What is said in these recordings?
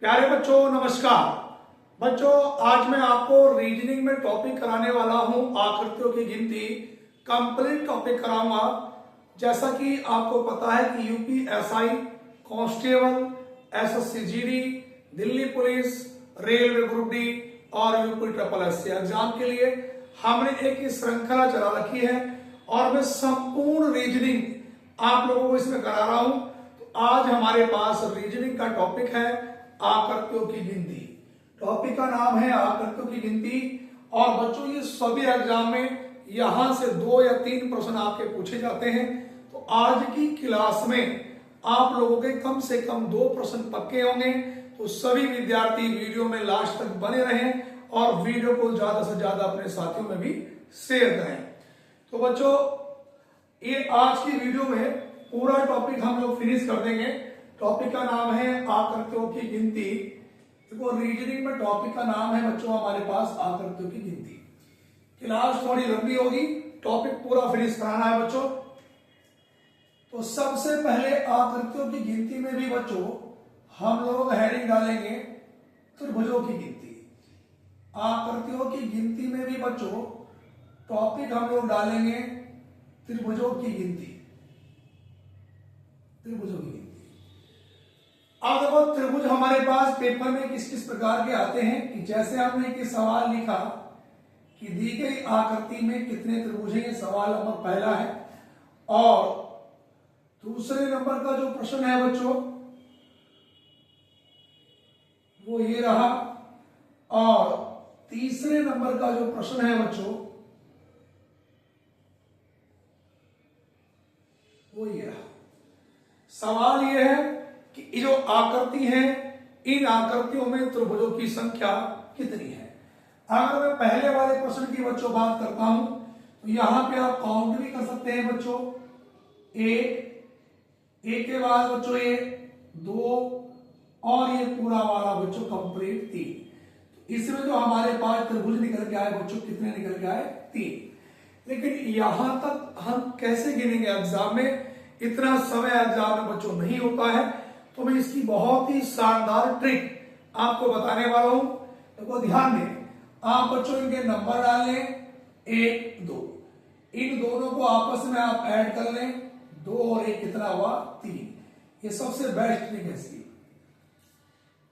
प्यारे बच्चों नमस्कार। बच्चों आज मैं आपको रीजनिंग में टॉपिक कराने वाला हूं आकृतियों की गिनती। कंप्लीट टॉपिक कराऊंगा। जैसा कि आपको पता है कि UPSI, constable, SSC GD, Delhi police, railway group D और यूपी ट्रिपल एससी एग्जाम के लिए हमने एक श्रृंखला चला रखी है और मैं संपूर्ण रीजनिंग आप लोगों को इसमें करा रहा हूं। तो आज हमारे पास रीजनिंग का टॉपिक है आकृतियों की गिनती। टॉपिक का नाम है आकृतियों की गिनती। और बच्चों ये सभी एग्जाम में यहां से 2 या 3 प्रश्न आपके पूछे जाते हैं। तो आज की क्लास में आप लोगों के कम से कम 2 प्रश्न पक्के होंगे। तो सभी विद्यार्थी वीडियो में लास्ट तक बने रहें और वीडियो को ज्यादा से ज्यादा अपने साथियों में भी शेयर करें। तो बच्चों ये आज की वीडियो में पूरा टॉपिक हम लोग फिनिश कर देंगे। टॉपिक का नाम है आकृतियों की गिनती। देखो रीजनिंग में टॉपिक का नाम है बच्चों हमारे पास आकृतियों की गिनती। क्लास थोड़ी लंबी होगी, टॉपिक पूरा फिनिश कराना है बच्चों। तो सबसे पहले आकृतियों की गिनती में भी बच्चों हम लोग हेडिंग डालेंगे त्रिभुजों की गिनती। आकृतियों की गिनती में भी बच्चों टॉपिक हम लोग डालेंगे त्रिभुजों की गिनती। त्रिभुजों की गिनती। अब देखो त्रिभुज हमारे पास पेपर में किस किस प्रकार के आते हैं कि जैसे आपने एक सवाल लिखा कि दी गई आकृति में कितने त्रिभुज हैं, ये सवाल नंबर पहला है। और दूसरे नंबर का जो प्रश्न है बच्चों वो ये रहा। और तीसरे नंबर का जो प्रश्न है बच्चों वो ये रहा। सवाल ये है कि जो आकृति है इन आकृतियों में त्रिभुजों की संख्या कितनी है। अगर मैं पहले वाले प्रश्न की बच्चों बात करता हूं तो यहां पे आप काउंट भी कर सकते हैं बच्चों। एक के बाद बच्चों ये 2 और ये पूरा वाला बच्चों कंप्लीट 3। इसमें जो हमारे पास त्रिभुज निकल के आए बच्चों कितने निकल के आए 3। लेकिन यहां तक हम कैसे गिनेंगे, एग्जाम में इतना समय एग्जाम में बच्चों नहीं होता है। तो मैं इसकी बहुत ही शानदार ट्रिक आपको बताने वाला हूं। देखो ध्यान दें, आप बच्चों इनके नंबर डालें 1 2, इन दोनों को आपस में आप ऐड कर लें 2 और 1 कितना हुआ 3। ये सबसे बेस्ट ट्रिक है इसकी।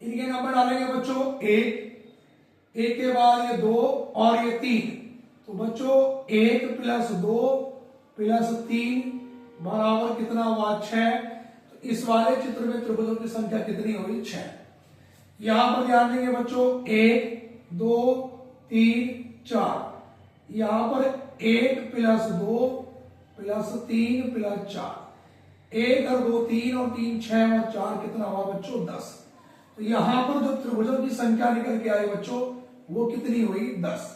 इनके नंबर डालेंगे बच्चों 1 के बाद ये 2 और ये 3। तो बच्चों 1 + 2 + 3 बराबर कितना हुआ 6। तो इस वाले चित्र में त्रिभुजों की संख्या कितनी हुई 6। यहां पर ध्यान देंगे बच्चों 1 2 3 4। यहां पर 1 + 2 + 3 + 4। 1 और 2 3 और 3 6 और 4 कितना हुआ बच्चों 10। तो यहां पर जो त्रिभुजों की संख्या निकल के आई बच्चों वो कितनी हुई 10।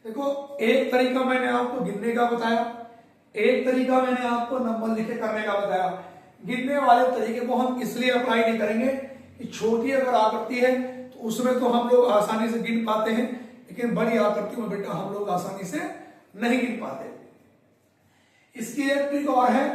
देखो एक तरीका मैंने आपको गिनने का बताया, एक तरीका मैंने आपको नंबर लिखे करने का बताया। गिनने वाले तरीके को हम इसलिए अप्लाई नहीं करेंगे कि छोटी अगर आकृति है तो उसमें तो हम लोग आसानी से गिन पाते हैं, लेकिन बड़ी आकृति में बेटा हम लोग आसानी से नहीं गिन पाते। इसकी एक ट्रिक और है,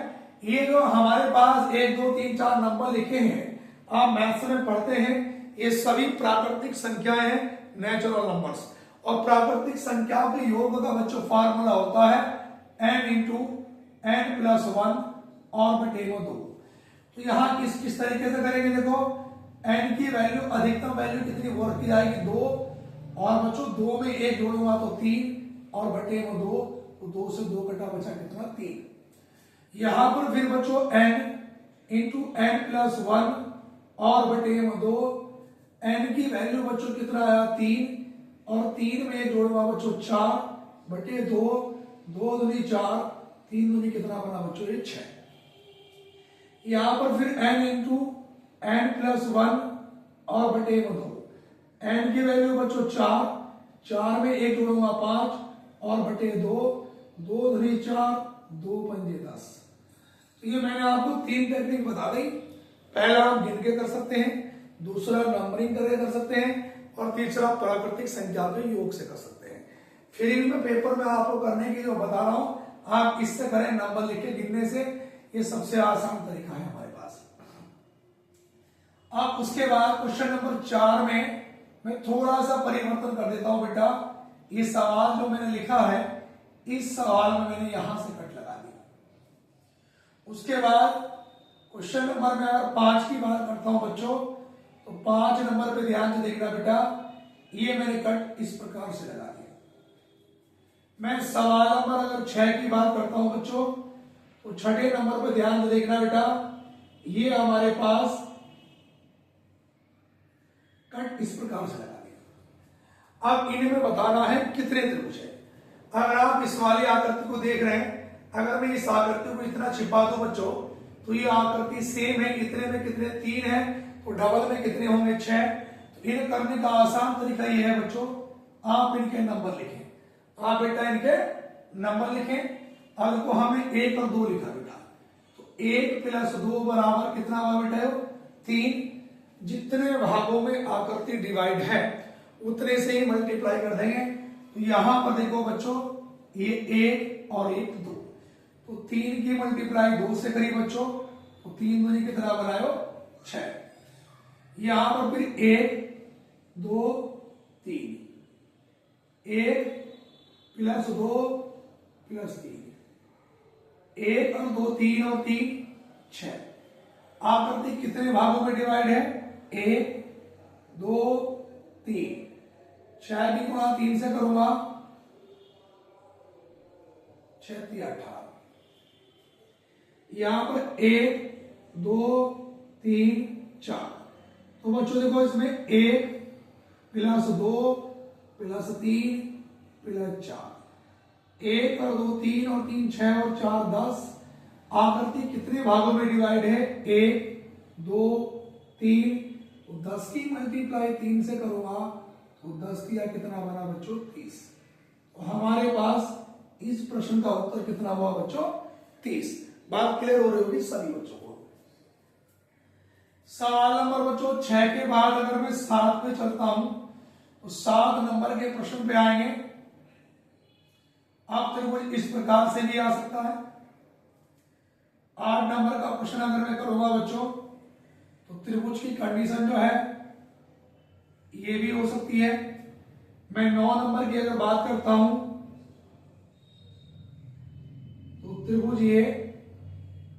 ये जो हमारे पास 1 2 3 4 नंबर लिखे हैं आप मैथ्स में पढ़ते हैं, ये सभी प्राकृतिक संख्याएं हैं, नेचुरल नंबर्स। और प्राकृतिक संख्याओं के योग का बच्चों फॉर्मूला होता है n × n + 1 और बटे 2। तो यहां किस तरीके से करेंगे, देखो n की वैल्यू अधिकतम वैल्यू कितनी वर्क की जाएगी 2 और बच्चों 2 में 1 जोड़ूंगा तो 3 और बटे 2। तो 2 से 2 कटा बचा कितना 3। यहां पर फिर बच्चों n × n + 1 और बटे 2। n की वैल्यू बच्चों कितना आया 3 और 3 में 1 जोड़ूंगा बच्चों 4 बटे 2। 2 दूनी 4, 3 दूनी कितना बना बच्चों ये 6। यहां पर फिर n × n + 1 और बटे 2। n की वैल्यू बच्चों 4, 4 में 1 जोड़ूंगा 5 और बटे 2। 2 दूनी 4, 2 पंजे 10। तो ये मैंने आपको 3 टेक्निक बता दी। पहला हम गिन के कर सकते हैं, दूसरा नंबरिंग करके कर सकते हैं और तीसरा प्राकृतिक संख्या के योग से कर सकते हैं। फिर में पेपर में आपको करने की जो बता रहा हूं आप इससे करें, नंबर लिख के गिनने से। ये सबसे आसान तरीका है हमारे पास। अब उसके बाद क्वेश्चन नंबर 4 में मैं थोड़ा सा परिवर्तन कर देता हूं बेटा। ये सवाल जो मैंने लिखा है, इस सवाल में मैंने यहां से कट लगा दिया। उसके बाद क्वेश्चन नंबर में अगर 5 की बात करता हूं बच्चों, तो 5 नंबर पे ध्यान से देखना बेटा, ये मैंने कट इस प्रकार से लगा दिया। मैं सवाल नंबर अगर 6 की बात करता हूं बच्चों, तो 6ठे नंबर पे ध्यान से देखना बेटा, ये हमारे पास कट इस प्रकार से लगा दिया। अब इनमें बताना है कितने त्रिभुज है। अगर आप इस वाली आकृति को देख रहे हैं, अगर मैं इस आकृति को इतना छिपा दूं बच्चों, तो ये आकृति सेम है, इतने में कितने 3 है, तो डबल में कितने होंगे 6। तो इन्हें करने का आसान तरीका ये है बच्चों, आप इनके नंबर लिखें। आप बेटा इनके नंबर लिखें। अब को हमें 1 और 2 लिखा बेटा, तो 1 प्लस 2 बराबर कितना हुआ बेटा, 3। जितने भागों में आकृति डिवाइड है उतने से ही मल्टीप्लाई कर देंगे। तो यहां पर देखो बच्चों, ये 1 और 1 2, तो 3 की मल्टीप्लाई 2 से करी बच्चों, तो 3 दूनी कितना बनायो 6। यहां पर फिर 1 2 3, 1 प्लस 2 प्लस 3, 1 और 2 3 और 3 6। आकृति कितने भागों में डिवाइड है, 1 2 3। 6 की गुणा 3 से करूंगा, 6 3 18। यहां पर 1 2 3 4। तो बच्चों देखो इसमें 1 प्लस 2 प्लस 3 प्लस 4, 1 और 2 3 और 3 6 और 4 10। आकृति कितने भागों में डिवाइड है, 1 2 3। तो 10 की मल्टीप्लाई 3 से करूंगा, तो 10 किया कितना बना बच्चों 30। तो हमारे पास इस प्रश्न का उत्तर कितना हुआ बच्चों 30। बात क्लियर हो रही होगी सभी बच्चों को। सवाल नंबर बच्चों 6 के बाद अगर मैं 7 पे चलता हूं, तो 7 नंबर के प्रश्न पे आएंगे। अब त्रिभुज इस प्रकार से भी आ सकता है। 8 नंबर का प्रश्न अगर मैं करूंगा बच्चों, तो त्रिभुज की कंडीशन जो है ये भी हो सकती है। मैं 9 नंबर की अगर बात करता हूं, तो त्रिभुज ये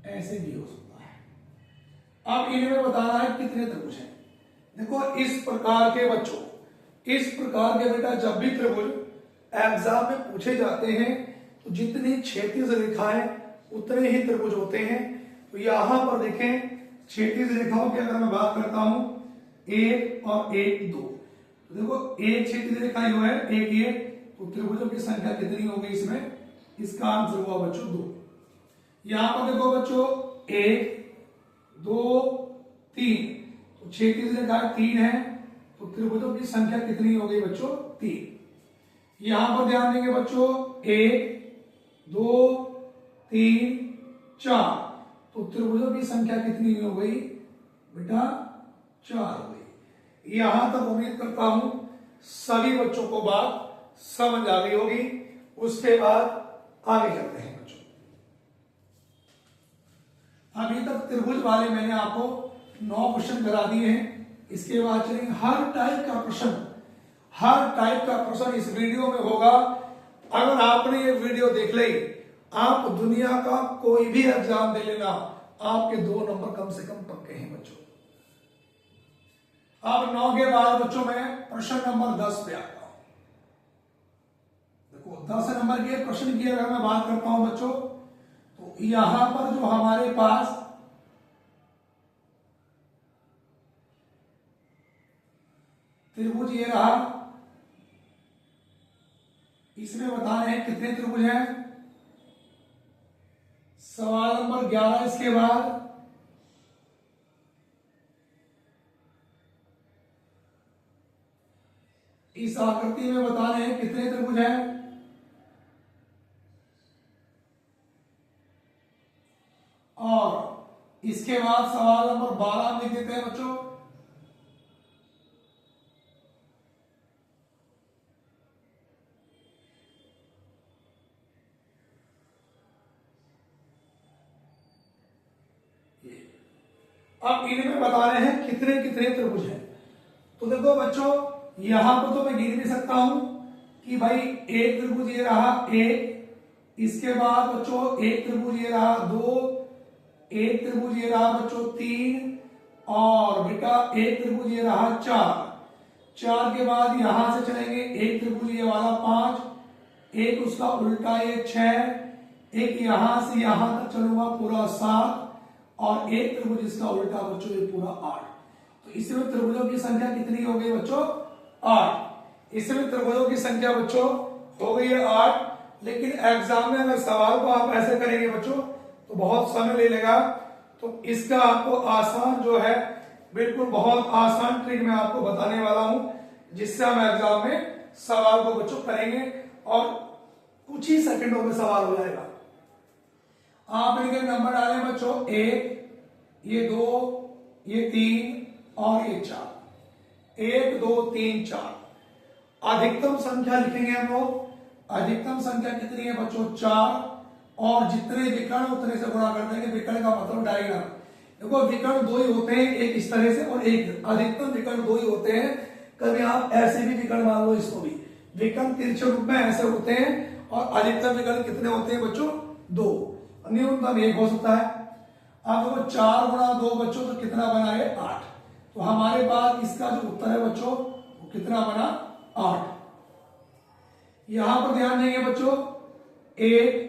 ऐसे भी हो सकता है। अब इनमें बताना है कितने त्रिभुज हैं। देखो इस प्रकार के बच्चों, इस प्रकार के बेटा जब भी त्रिभुज एग्जाम में पूछे जाते हैं, तो जितनी क्षैतिज रेखाएं उतने ही त्रिभुज होते हैं। तो यहां पर देखें, क्षैतिज रेखाओं की अगर मैं बात करता हूं, 1 और 1 2। तो देखो एक क्षैतिज रेखा जो है 1 ये, तो त्रिभुजों की संख्या कितनी होगी इसमें, इसका आंसर हुआ बच्चों 2। यहां पर देखो बच्चों 1 2 3, तो क्षैतिज रेखा 3 है, तो त्रिभुजों की संख्या कितनी हो गई बच्चों 3। यहां पर ध्यान देंगे बच्चों 1 2 3 4, तो त्रिभुजों की संख्या कितनी हो गई बेटा 4 हो गई। यहां तक उम्मीद करता हूं सभी बच्चों को बात समझ आ गई होगी। उसके बाद आगे चलते हैं बच्चों। अभी तक त्रिभुज वाले मैंने आपको 9 क्वेश्चन करा दिए हैं। इसके बाद चलेंगे हर टाइप का प्रश्न। हर टाइप का प्रश्न इस वीडियो में होगा। अगर आपने ये वीडियो देख ली, आप दुनिया का कोई भी एग्जाम दे लेना, आपके 2 नंबर कम से कम पक्के हैं बच्चों। अब 9 के बाद बच्चों में प्रश्न नंबर 10 पे आता हूं। देखो 10 नंबर के प्रश्न की अगर मैं बात करता हूं बच्चों, तो यहां पर जो हमारे पास त्रिभुज ये रहा, इसमें बताने हैं कितने त्रिभुज हैं। सवाल नंबर 11 इसके बाद इस आकृति में बताने हैं कितने त्रिभुज हैं। और इसके बाद सवाल नंबर 12 हम लिख देते हैं बच्चों। अब इनमें बताने हैं कितने कितने त्रिभुज हैं। तो देखो बच्चों, यहां पर तो मैं गिन भी सकता हूं कि भाई एक त्रिभुज ये रहा एक, इसके बाद बच्चों एक त्रिभुज ये रहा दो, एक त्रिभुज ये रहा बच्चों तीन, और बेटा एक त्रिभुज ये रहा चार। चार के बाद यहां से चलेंगे एक त्रिभुज ये वाला पांच, एक उसका उल्टा ये छह, एक यहां से यहां तक चलूंगा पूरा सात, और एक त्रिभुज इसका उल्टा बच्चों ये पूरा आठ। तो इसमें त्रिभुजों की संख्या कितनी हो गई बच्चों? आठ। इसमें त्रिभुजों की संख्या बच्चों हो गई है आठ। लेकिन एग्जाम में अगर सवाल को आप ऐसे करेंगे बच्चों तो बहुत समय ले लेगा। तो इसका आपको आसान जो है, बिल्कुल बहुत आसान ट्रिक मैं आपको बताने वाला हूं, जिससे हम एग्जाम में सवाल को बच्चों करेंगे और कुछ ही सेकंडों में सवाल हो जाएगा। आप इनके नंबर डालें बच्चों, एक, ये दो, ये तीन और ये चार। एक दो तीन चार। अधिकतम संख्या लिखेंगे हम लोग। अधिकतम संख्या कितनी है बच्चों? चार। और जितने विकर्ण उतने से गुणा कर देंगे। विकर्ण का मतलब डायग्राम। देखो विकर्ण दो ही होते हैं, एक इस तरह से और एक, अधिकतम विकर्ण दो ही होते हैं। कभी आप ऐसे भी विकर्ण मान लो इसको भी, विकर्ण तिरछे रूप में ऐसे होते हैं। और अधिकतम विकर्ण कितने होते हैं बच्चों? दो। न्यूनतम एक हो सकता है। अब देखो चार गुणा दो बच्चों तो कितना बना है? आठ। तो हमारे पास इसका जो उत्तर है बच्चों वो कितना बना? आठ। यहां पर ध्यान देंगे बच्चों, एक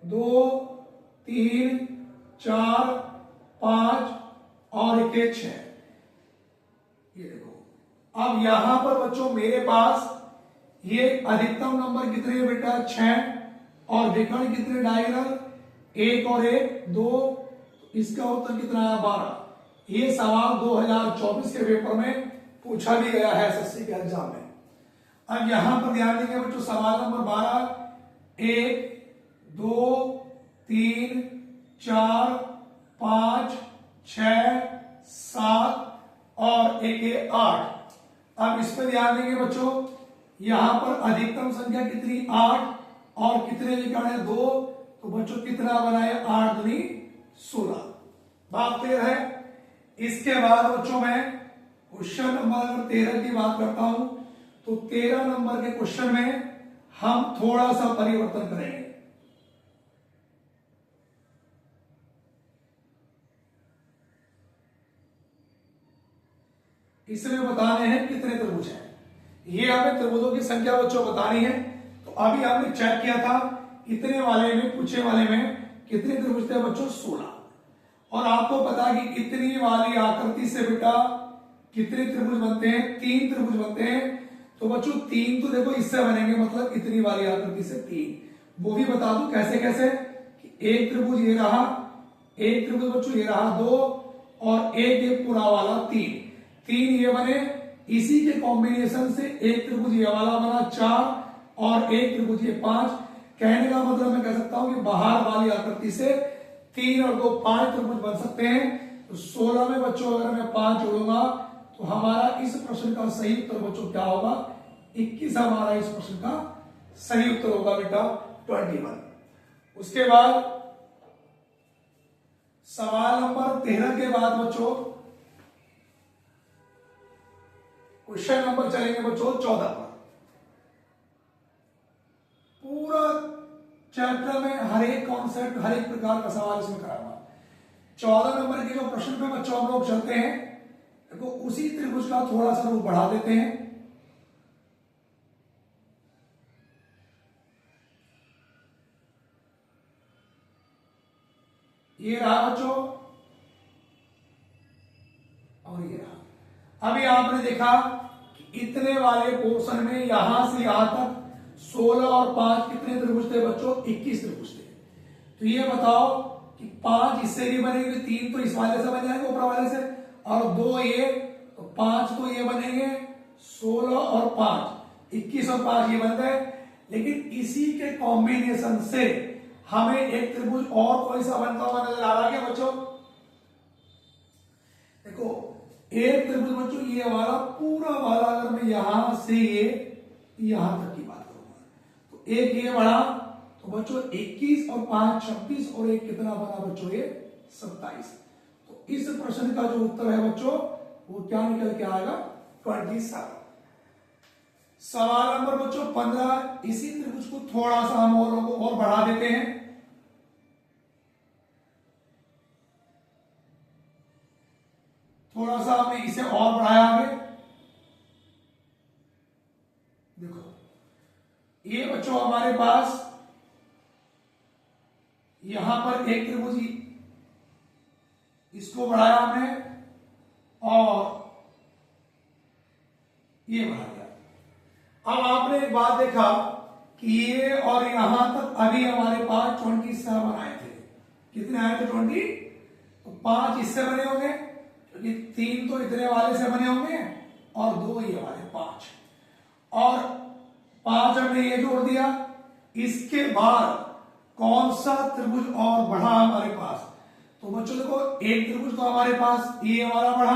दो तीन चार पांच और एक छह। ये देखो, अब यहां पर बच्चों मेरे पास ये अधिकतम नंबर कितने है बेटा? छह। और विकर्ण कितने डायगोनल? एक और एक दो। इसका उत्तर कितना है? 12। ये सवाल 2024 के पेपर में पूछा भी गया है एसएससी के एग्जाम में। अब यहां पर ध्यान देंगे बच्चों, सवाल नंबर 12, एक दो तीन चार पांच छह सात और एक आठ। अब इस पर ध्यान देंगे बच्चों, यहां पर अधिकतम संख्या कितनी? आठ। और कितने विकर्ण है? दो। तो बच्चों कितना बनाए? 8 दूनी 16। बात क्लियर है? इसके बाद बच्चों मैं क्वेश्चन नंबर 13 की बात करता हूं। तो 13 नंबर के क्वेश्चन में हम थोड़ा सा परिवर्तन करेंगे। इसमें बताने हैं कितने त्रिभुज हैं। ये हमें त्रिभुजों की संख्या बच्चों बतानी है। तो अभी हमने चेक किया था, इतने वाले में, पूछे वाले में कितने त्रिभुज थे बच्चों? 16। और आपको पता कि इतनी वाली आकृति से बेटा कितने त्रिभुज बनते हैं? 3 त्रिभुज बनते हैं। तो बच्चों 3 तो देखो इससे बनेंगे, मतलब इतनी वाली आकृति से 3। वो भी बता दूं कैसे कैसे। एक त्रिभुज ये रहा, एक त्रिभुज बच्चों ये रहा 2, और एक पूरा वाला 3। 3 ये बने। इसी के कॉम्बिनेशन से एक त्रिभुज ये वाला बना 4, और एक त्रिभुज ये 5। कहने का मतलब मैं कह सकता हूं कि बाहर वाली आकृति से 3 और 2 5 त्रिभुज बन सकते हैं। तो 16 में बच्चों अगर मैं 5 जोड़ूंगा तो हमारा इस प्रश्न का सही उत्तर बच्चों क्या होगा? 21 हमारा इस प्रश्न का सही उत्तर होगा बेटा, 21। उसके बाद सवाल नंबर 13 के बाद बच्चों क्वेश्चन नंबर चलेंगे बच्चों 14 पर। पूरा चैप्टर में हर एक कॉन्सेप्ट, हर एक प्रकार का सवाल इसमें कराऊंगा। 14 नंबर के जो प्रश्न पे बच्चों हम लोग चलते हैं, देखो उसी त्रिभुज का थोड़ा सा रूप बढ़ा देते हैं। ये रहा बच्चों और ये रहा। अभी आपने देखा कि इतने वाले पोर्शन में यहां से यहां तक 16 और 5 कितने त्रिभुज थे बच्चों? 21 त्रिभुज थे। तो ये बताओ कि 5 इससे भी बनेंगे, 3 तो इस वाले से बन जाएंगे ऊपर वाले से, और 2 ये, तो 5 तो ये बनेंगे। 16 और 5, 21 और 5 ये बन गए। लेकिन इसी के कॉम्बिनेशन से हमें एक त्रिभुज और कोई सा बनता हुआ नजर आ रहा है क्या बच्चों? देखो एक त्रिभुज बच्चों ये वाला पूरा वाला, अगर मैं यहां से ये यहां तक की बात करूंगा तो एक ये बढ़ा, तो बच्चों 21 और 5 26, और एक कितना बना बच्चों? ये 27। तो तो इस प्रश्न का जो उत्तर है बच्चों वो क्या निकल के आएगा 27। सवाल नंबर बच्चों 15, इसी त्रिभुज को थोड़ा सा हम और बढ़ा देते हैं। थोड़ा सा हमने इसे और बढ़ाया आगे। देखो ये बच्चों हमारे पास यहां पर एक त्रिभुज, इसको बढ़ाया हमने और ये बढ़ा दिया। अब आपने एक बात देखा कि ये और यहां तक अभी हमारे पास 27 आए थे। कितने आए थे? 20। तो 5 इससे बने होंगे क्योंकि 3 तो इतने वाले से बने होंगे और 2 ये वाले 5, और 5 हमने ये जोड़ दिया। इसके बाद कौन सा त्रिभुज और बढ़ा हमारे पास? तो बच्चों देखो एक त्रिभुज तो हमारे पास ये हमारा बढ़ा,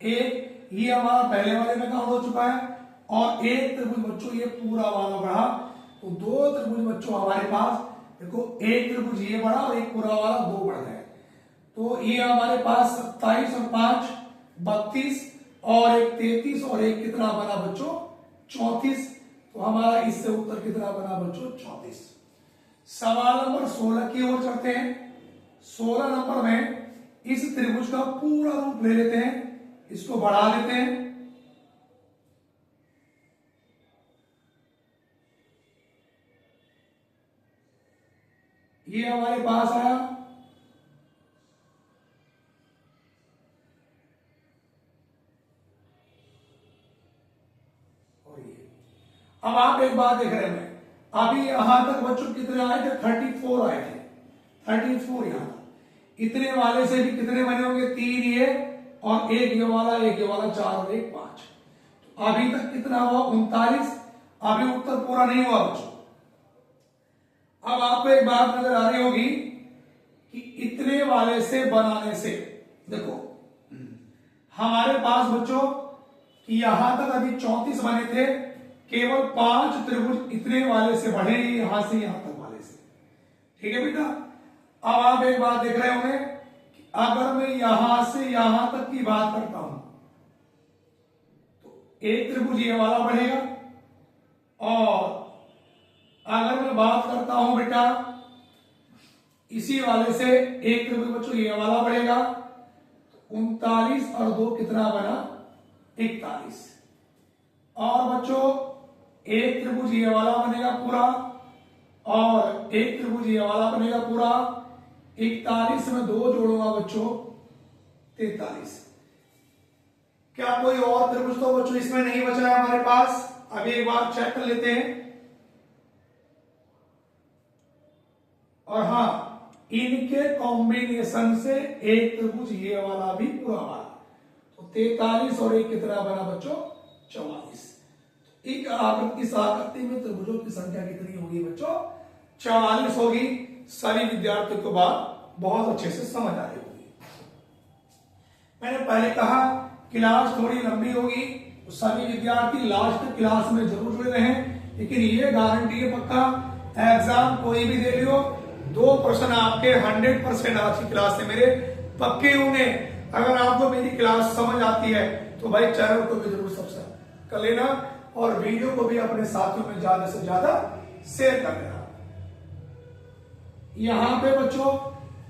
एक ये हमारा पहले वाले में काउंट हो चुका है, और एक त्रिभुज बच्चों ये पूरा वाला बढ़ा। तो 2 त्रिभुज बच्चों हमारे पास, देखो एक त्रिभुज ये बढ़ा और एक पूरा वाला 2 बढ़ गए। तो ये हमारे पास 27 और 5 32 और एक 33 और एक कितना बना बच्चों 34। तो हमारा इससे उत्तर कितना बना बच्चों 34। सवाल नंबर 16 की ओर चलते हैं। 16 नंबर में इस त्रिभुज का पूरा रूप ले लेते हैं, इसको बढ़ा लेते हैं। ये हमारे पास आया, और ये। अब आप एक बात देख रहे हैं, अभी यहां तक बच्चों कितने आए थे? 34 आए थे। 34 यहां तक। इतने वाले से भी कितने बने होंगे? 3 ये और एक ये वाला, एक ये वाला, 4 और एक 5। तो अभी तक कितना हुआ? 39। अभी उत्तर पूरा नहीं हुआ बच्चों। अब आपको एक बात नजर आ रही होगी कि इतने वाले से बनाने से, देखो हमारे पास बच्चों कि यहां तक अभी 34 बने थे, केवल 5 त्रिभुज इतने वाले से बढ़े, यहां से यहां तक वाले से। ठीक है बेटा। अब आप एक बात देख रहे होंगे कि अगर मैं यहां से यहां तक की बात करता हूं तो एक त्रिभुज ये वाला बढ़ेगा, और अगर मैं बात करता हूं बेटा इसी वाले से एक त्रिभुज बच्चों ये वाला बढ़ेगा। 39 और 2 कितना बना? 41। और बच्चों एक त्रिभुज ये वाला बनेगा पूरा, और एक त्रिभुज ये वाला बनेगा पूरा। 41 में 2 जोड़ूंगा बच्चों 43। क्या कोई और त्रिभुज तो बच्चों इसमें नहीं बचा है हमारे पास? अभी एक बार चेक कर लेते हैं। और हाँ, इनके कॉम्बिनेशन से एक त्रिभुज ये वाला भी पूरा वाला। तो 43 और एक कितना बना बच्चों? 44। इस आकृति में त्रिभुजों की संख्या कितनी होगी बच्चों? 44 होगी। सभी विद्यार्थियों को बात बहुत अच्छे से समझ आ रही होगी। मैंने पहले कहा क्लास थोड़ी लंबी होगी, तो सभी विद्यार्थी लास्ट क्लास में जरूर जुड़े रहें। लेकिन ये गारंटी है पक्का, एग्जाम कोई भी दे लियो, 2 प्रश्न आपके 100% आज की क्लास से मेरे पक्के होंगे। अगर आपको मेरी क्लास समझ आती है तो भाई चैनल को भी जरूर सब्सक्राइब कर लेना, और वीडियो को भी अपने साथियों में ज्यादा से ज्यादा शेयर कर देना। यहां पे बच्चों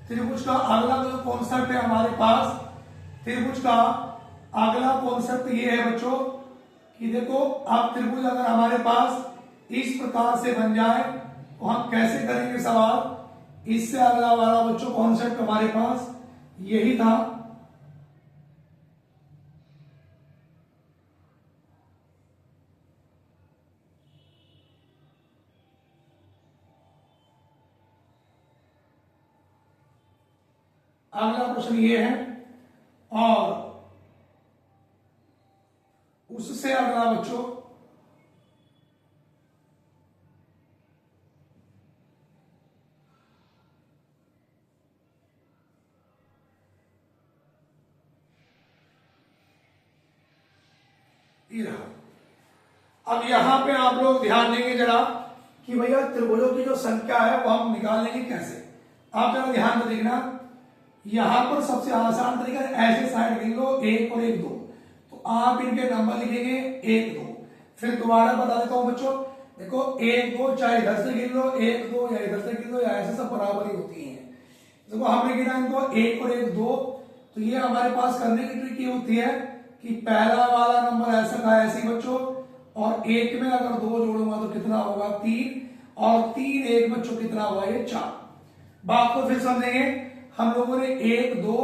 त्रिभुज का अगला जो कॉन्सेप्ट है हमारे पास, त्रिभुज का अगला कॉन्सेप्ट ये है बच्चों कि देखो अब त्रिभुज अगर हमारे पास इस प्रकार से बन जाए तो हम कैसे करेंगे सवाल। इससे अगला वाला बच्चों कॉन्सेप्ट हमारे पास यही था। अगला प्रश्न ये है, और उससे अगला बच्चों ये रहा। अब यहां पे आप लोग ध्यान देंगे जरा कि भैया त्रिभुजों की जो संख्या है वो हम निकाल लेंगे कैसे। आप जरा ध्यान से देखना, यहां पर सबसे आसान तरीका ऐसे साइड गिन लो, 1 और 1 2, तो आप इनके नंबर लिखेंगे 1 2। फिर दोबारा बता देता हूं बच्चों, देखो 1 2 चाहे इधर से गिन लो 1 2 या इधर से गिन लो, या ऐसे सब बराबर ही होती है। देखो हमने गिना इनको 1 और 1 2, तो ये हमारे पास करने की ट्रिक ये होती है कि पहला वाला नंबर ऐसा का ऐसे बच्चों, और 1 में अगर 2 जोड़ूंगा तो कितना होगा 3, और 3 1 बच्चों कितना हुआ ये 4। बात को फिर समझेंगे, हम लोगों ने 1 2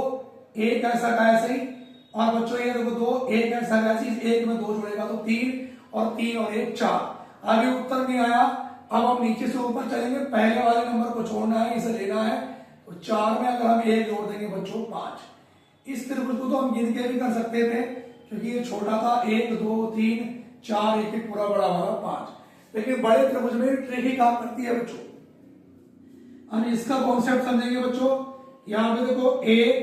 1 ऐसा का ऐसे ही, और बच्चों ये देखो 2 1 ऐसा का ऐसे, 1 में 2 जोड़ेगा तो 3, और 3 और 1 4। अभी उत्तर नहीं आया, अब हम नीचे से ऊपर चलेंगे, पहले वाले नंबर को छोड़ना है, इसे लेना है, तो 4 में अगर हम 1 जोड़ देंगे बच्चों 5। इस त्रिभुज को तो हम गिन के भी कर सकते थे क्योंकि ये छोटा था, 1 2 3 4 1 1 पूरा बड़ा वाला 5, लेकिन बड़े त्रिभुज में ट्रिक ही काम करती है बच्चों। हम इसका कॉन्सेप्ट समझेंगे बच्चों। यहां पे देखो 1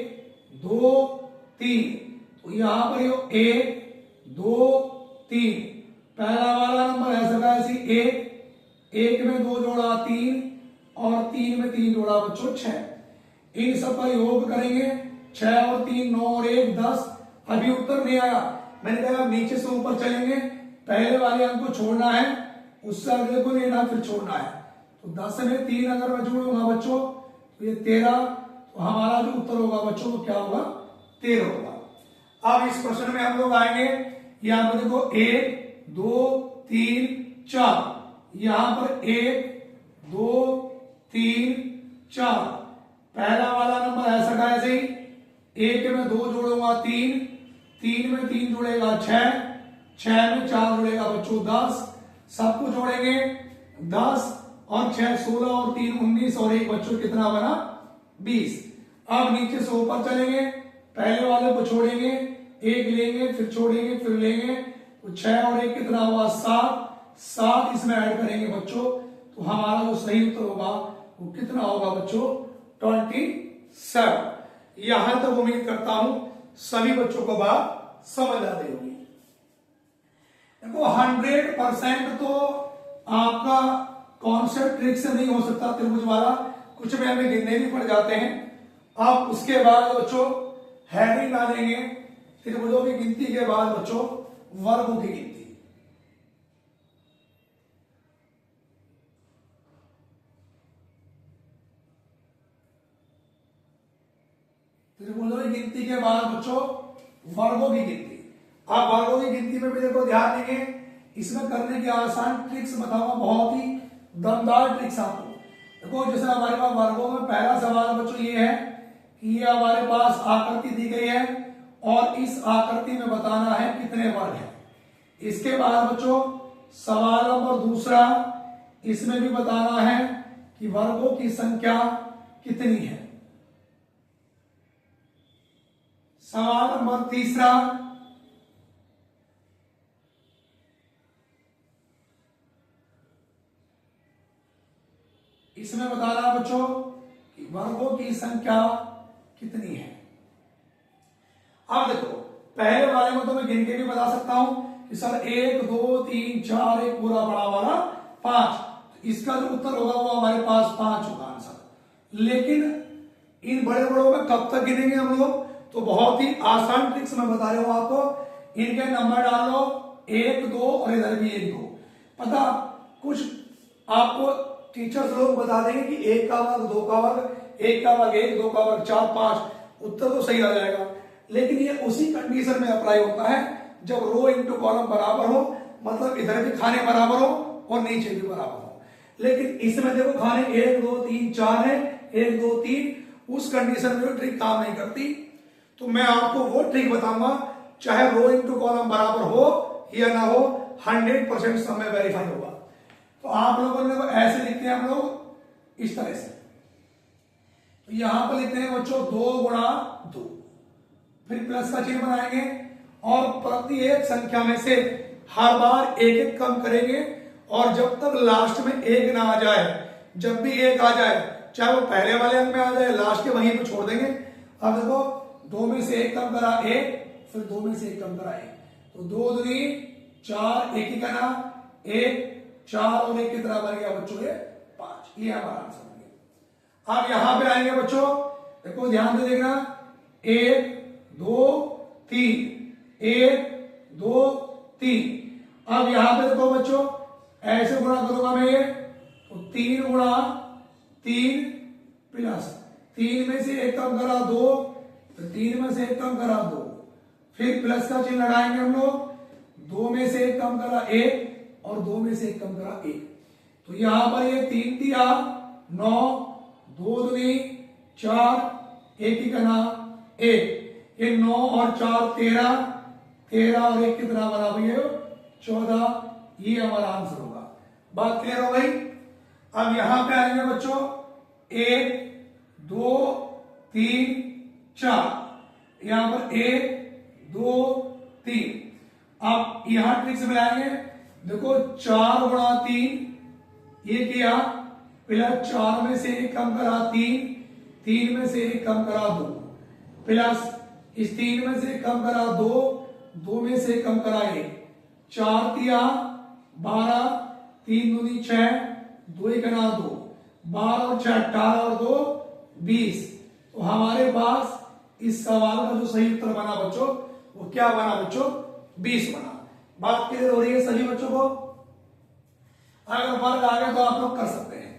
2 3, तो यहां पर ये 1 2 3, पहला वाला नंबर ऐसा का ऐसी 1 में 2 जोड़ा 3, और 3 में 3 जोड़ा बच्चों 6। इन सब का योग करेंगे, 6 और 3 9 और 1 10। अभी उत्तर नहीं आया, मैंने कहा नीचे से ऊपर चलेंगे, पहले वाले अंक को छोड़ना है, उससे अगले को लेना फिर छोड़ना है। तो 10 में 3 अगर मैं जोड़ूंगा बच्चों तो ये 13, तो हमारा जो उत्तर होगा बच्चों वो क्या होगा 13 होगा। अब इस प्रश्न में हम लोग आएंगे, यहां पर देखो 1 2 3 4, यहां पर 1 2 3 4, पहला वाला नंबर ऐसा का ऐसे ही, 1 में 2 जोड़ूंगा 3, 3 में 3 जुड़ेगा 6, 6 में 4 जुड़ेगा बच्चों 10, सबको जोड़ेंगे 10 और 6 16 और 3 19, और 1 बच्चों कितना बना 20। अब नीचे से ऊपर चलेंगे, पहले वाले को छोड़ेंगे, 1 लेंगे फिर छोड़ेंगे फिर लेंगे, तो 6 और 1 कितना हुआ 7, 7 इसमें ऐड करेंगे बच्चों, तो हमारा जो सही उत्तर होगा वो कितना होगा बच्चों 27। यहां तक उम्मीद करता हूं सभी बच्चों को बात समझ आती होगी। देखो 100% तो आपका कॉन्सेप्ट ट्रिक से नहीं हो सकता त्रिभुज वाला, कुछ में हमें गिनने भी पड़ जाते हैं। अब उसके बाद बच्चों हेडिंग आ देंगे त्रिभुजों की गिनती के बाद बच्चों वर्गों की गिनती। त्रिभुजों की गिनती के बाद बच्चों वर्गों की गिनती। आप वर्गों की गिनती में भी देखो ध्यान देंगे, इसमें करने की आसान ट्रिक्स बताऊंगा, बहुत ही दमदार ट्रिक्स आपको। देखो जैसे हमारे पास वर्गों में पहला सवाल बच्चों ये है कि ये हमारे पास आकृति दी गई है और इस आकृति में बताना है कितने वर्ग हैं। इसके बाद बच्चों सवाल नंबर दूसरा, इसमें भी बताना है कि वर्गों की संख्या कितनी है। सवाल नंबर तीसरा, इसमें बताना बच्चों कि वर्गों की संख्या कितनी है। अब देखो पहले वाले में तो मैं गिन के भी बता सकता हूं कि सर 1 2 3 4 1 पूरा बड़ा वाला 5, तो इसका जो उत्तर होगा वो हमारे पास 5 होगा आंसर। लेकिन इन बड़े बड़ों में कब तक गिनेंगे हम लोग, तो बहुत ही आसान ट्रिक्स मैं बता रहा हूं आपको। इनके नंबर डाल लो 1 2 और इधर भी 1 2। पता कुछ आपको टीचर्स लोग बता देंगे कि 1 का वर्ग 2 का वर्ग, 1 का वर्ग 1 2 का वर्ग 4 5, उत्तर तो सही आ जाएगा। लेकिन ये उसी कंडीशन में अप्लाई होता है जब रो इंटू कॉलम बराबर हो, मतलब इधर भी खाने बराबर हो और नीचे भी बराबर हो। लेकिन इसमें देखो खाने 1 2 3 4 है, 1 2 3, उस कंडीशन में ट्रिक काम नहीं करती। तो मैं आपको वो ट्रिक बताऊंगा, चाहे रो इंटू कॉलम बराबर हो या ना हो, 100% समय वेरीफाई होगा। तो आप लोगों ने ऐसे लिखते हैं हम लोग इस तरह से, तो यहां पर लिखते हैं बच्चों 2 गुणा 2, फिर प्लस का चिन्ह बनाएंगे और प्रत्येक संख्या में से हर बार एक एक कम करेंगे, और जब तक लास्ट में 1 ना आ जाए, जब भी 1 आ जाए, चाहे वो पहले वाले अंक में आ जाए, लास्ट के वहीं पे छोड़ देंगे। अब देखो 2 में से 1 कम करा 1, फिर 2 में से 1 कम करा 1, तो 2 दूनी 4, 1 ही करना 1, 4 और 1 कितना बन गया बच्चों ये 5। ये हमारा आंसर बन गया। अब यहां पे आएंगे बच्चों, देखो ध्यान से देखना, 1 2 3, 1 2 3। अब यहां पे देखो बच्चों, ऐसे गुणा करूंगा मैं ये, तो 3 गुणा 3 प्लस 3 में से 1 कम करा 2, तो 3 में से 1 कम करा 2, फिर प्लस का चिन्ह लगाएंगे हम लोग, 2 में से 1 कम करा 1 और 2 में से 1 कम करा 1। तो यहां पर ये 3 दिया 9, 2 दूनी 4, 1 ही करना 1, ये 9 और 4 13, 13 और 1 कितना बना भैया 14, ये हमारा आंसर होगा। बात क्लियर हो गई। अब यहां पे आएंगे बच्चों 1 2 3 4, यहां पर 1 2 3। अब यहां ट्रिक से मिलाएंगे, देखो 4 गुणा 3 ये किया, प्लस 4 में से 1 कम करा 3, 3 में से 1 कम करा 2, प्लस इस 3 में से 1 कम करा 2, 2 में से 1 कम करा 1, 4 दिया 12, 3 दूनी 6, 2 ही करा 2, 12 और 6 18 और 2 20। तो हमारे पास इस सवाल का जो सही उत्तर बना बच्चों, वो क्या बना बच्चों 20 बना। बात क्लियर हो रही है सभी बच्चों को। अगर वर्ग आ गया तो आप लोग कर सकते हैं।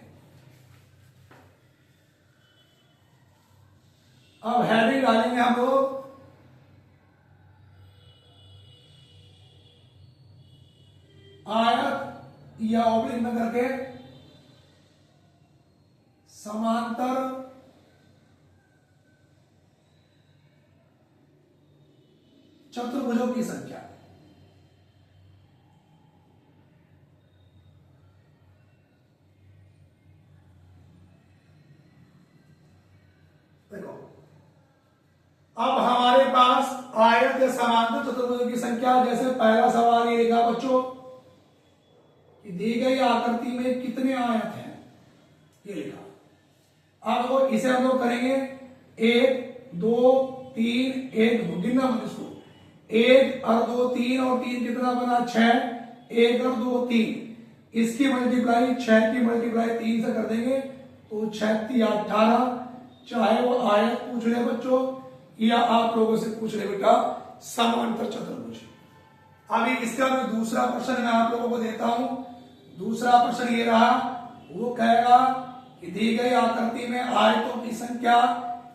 अब हेडिंग डालेंगे हम लोग, आयत या ओब्लिक में करके समांतर चतुर्भुजों की संख्या। देखो अब हमारे पास आयत या समांतर चतुर्भुजों की संख्या, जैसे पहला सवाल ये लिखा बच्चों कि दी गई आकृति में कितने आयत हैं, ये लिखा। अब वो इसे हम लोग करेंगे 1 2 3 1 2, गिनना मत इसको, 1 और 2 3 और 3 कितना बना 6, 1 और 2 3, इसकी मल्टीप्लाई 6 की मल्टीप्लाई 3 से कर देंगे तो 6 3 18। चाहे वो आयत पूछ रहे बच्चों या आप लोगों से पूछ रहे बेटा समांतर चतुर्भुज। अभी इसका भी दूसरा प्रश्न मैं आप लोगों को देता हूं। दूसरा प्रश्न ये रहा, वो कहेगा कि दी गई आकृति में आयतों की संख्या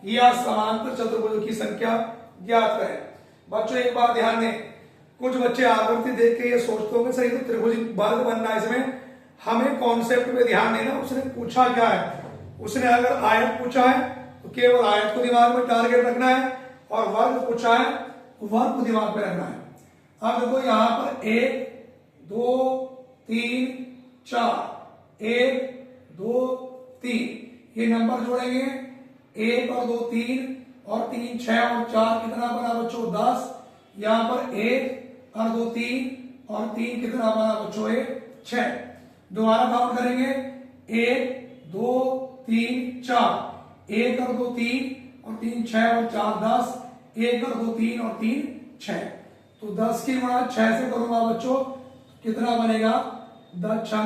या समांतर चतुर्भुज की संख्या ज्ञात करें। बच्चों एक बात ध्यान दें, कुछ बच्चे आकृति देख के ये सोचते होंगे सही तो त्रिभुज वर्ग बनना है, इसमें हमें कॉन्सेप्ट पे ध्यान देना। उसने पूछा क्या है, उसने अगर आयत पूछा है तो केवल आयत को दिमाग में टारगेट रखना है, और वर्ग पूछा है तो वर्ग को दिमाग में रखना है। अब देखो यहां पर 1 2 3 4, 1 2 3, ये नंबर जोड़ेंगे, 1 और 2 3 और 3 6 और 4 कितना बना बच्चों 10। यहां पर 1 और 2 3 और 3 कितना बना बच्चों 6। दोबारा काउंट करेंगे, 1 2 3 4, 1 और 2 3 और 3 6 और 4 10, 1 और 2 3 और 3 6। तो 10 की गुणा 6 से करूंगा बच्चों, कितना बनेगा 10 6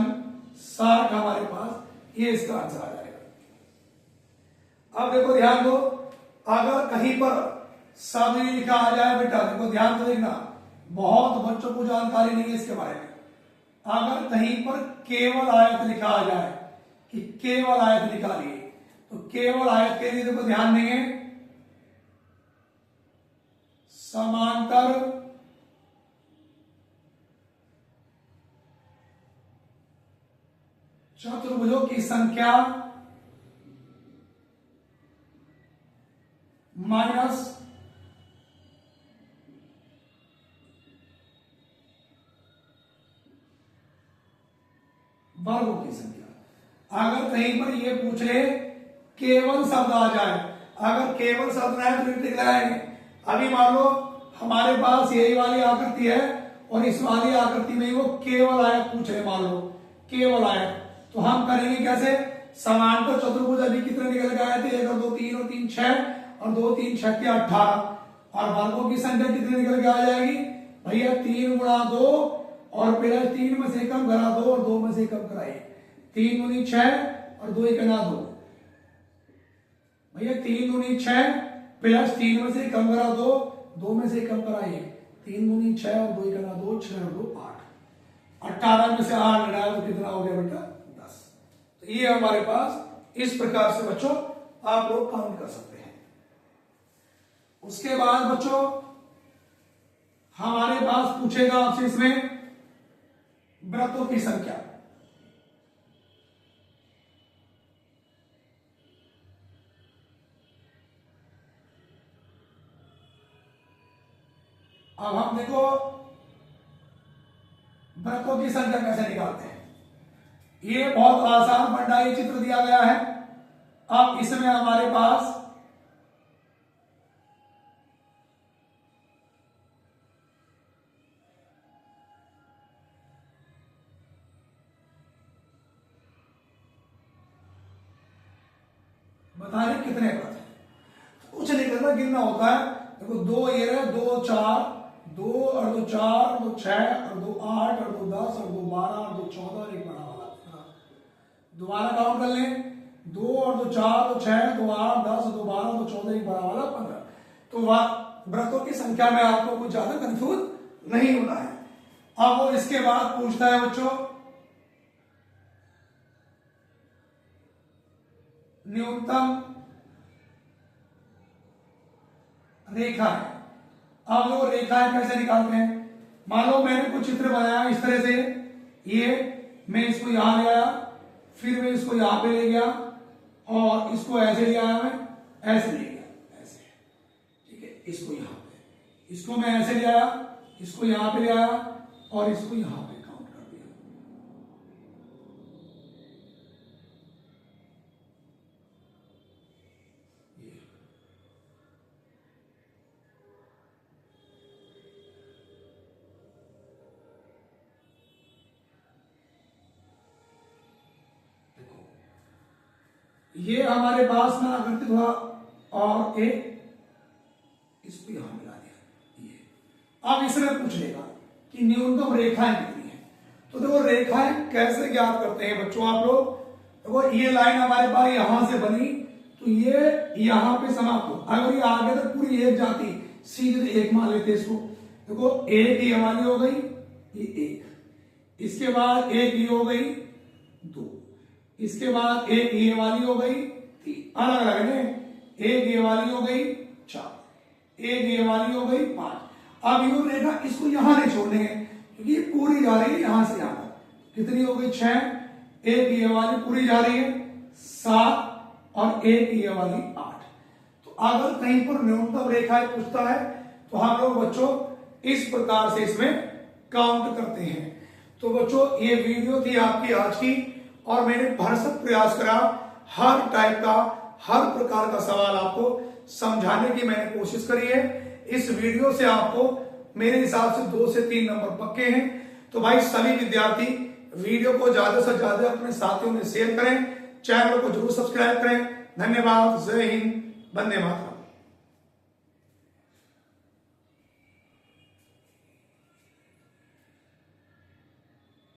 60 हमारे पास, ये इसका आंसर आ जाएगा। अब देखो ध्यान दो, अगर कहीं पर सब लिखा आ जाए बेटा, देखो ध्यान से देखना, बहुत बच्चों को जानकारी नहीं है इसके बारे में। अगर कहीं पर केवल आयत लिखा आ जाए कि केवल आयत निकालिए, तो केवल आयत के लिए देखो ध्यान देंगे, समांतर चतुर्भुजों की संख्या माइनस वर्गों की संख्या। अगर कहीं पर ये पूछ ले केवल शब्द आ जाए, अगर केवल शब्द ना है तो टिक लगाएंगे। अभी मान लो हमारे पास यही वाली आकृति है और इस वाली आकृति में वो केवल आयत पूछ रहे, मान लो केवल आयत, तो हम करेंगे कैसे, समांतर चतुर्भुज अभी कितने निकल के आए थे, 1 और 2 3 और 3 6 और 2 3 6 के 18, और वर्गों की संख्या कितनी निकल के आ जाएगी भैया 3 गुणा 2 और प्लस 3 में से कम करा 2 और 2 में से कम कराइए, 3 दूनी 6 और 2 ही करा 2, भैया 3 दूनी 6 प्लस 3 में से कम करा 2, 2 में से कम करा 1, 3 दूनी 6 और 2 करना 2, 6 और 2 8, 18 में से 8 घटाया तो कितना हो गया बेटा 10। तो ये हमारे पास इस प्रकार से बच्चों आप लोग काउंट कर सकते हैं। उसके बाद बच्चों हमारे पास पूछेगा आपसे इसमें व्रतों की संख्या। अब हम देखो व्रतों की संख्या कैसे निकालते हैं। ये बहुत आसान फंडा, ये चित्र दिया गया है। अब इसमें हमारे पास बताने कितने व्रत हैं, कुछ नहीं करना, गिनना होता है। देखो 2 ये रहे, 2 4, 2 और 2 4, 2 6 और 2 8 और 2 10 और 2 12 और 2 14 और एक बड़ा वाला। दोबारा काउंट कर लें, 2 और 2 4, 2 6, 2 8, 10, 2 12, 2 14, एक बड़ा वाला 15। तो व्रतों की संख्या में आपको कुछ ज्यादा कंफ्यूज नहीं होना है। अब वो इसके बाद पूछता है बच्चों न्यूनतम रेखा है। अब लोग रेखाएं कैसे निकालते हैं। मान लो मैंने कुछ चित्र बनाया इस तरह से, ये मैं इसको यहां ले आया, फिर मैं इसको यहां पे ले गया और इसको ऐसे ले आया, मैं ऐसे ले गया, ऐसे, ठीक है। इसको यहां पे, इसको मैं ऐसे ले आया, इसको यहां पे ले आया और इसको यहां पे काउंट कर दिया। ये हमारे पास में आकृति हुआ और एक इसको यहां मिला दिया। ये अब इसमें पूछ लेगा कि न्यूनतम रेखाएं कितनी है। तो देखो रेखाएं कैसे ज्ञात करते हैं बच्चों आप लोग। देखो ये लाइन हमारे पास यहां से बनी तो ये यहां पे समाप्त हो, अगर ये आगे तक पूरी एक जाती सीधे एक मान लेते इसको। देखो एक ये वाली हो गई, ये एक, इसके बाद एक ये हो गई 2, इसके बाद एक ये वाली हो गई 3, अलग अलग है, एक ये वाली हो गई 4, एक ये वाली हो गई 5। अब यू रेखा इसको यहां नहीं छोड़ने हैं क्योंकि पूरी जा रही है यहां से यहां तक। कितनी हो गई 6, एक ये वाली पूरी जा रही है 7 और एक ये वाली 8। तो अगर कहीं पर न्यूनतम रेखा पूछता है तो हम लोग बच्चों इस प्रकार से इसमें काउंट करते हैं। तो बच्चों ये वीडियो थी आपकी आज की और मैंने भरसक प्रयास करा हर टाइप का, हर प्रकार का सवाल आपको समझाने की मैंने कोशिश करी है। इस वीडियो से आपको मेरे हिसाब से 2 से 3 नंबर पक्के हैं। तो भाई सभी विद्यार्थी वीडियो को ज्यादा से ज्यादा अपने साथियों में शेयर करें, चैनल को जरूर सब्सक्राइब करें। धन्यवाद। जय हिंद, वंदे मातरम।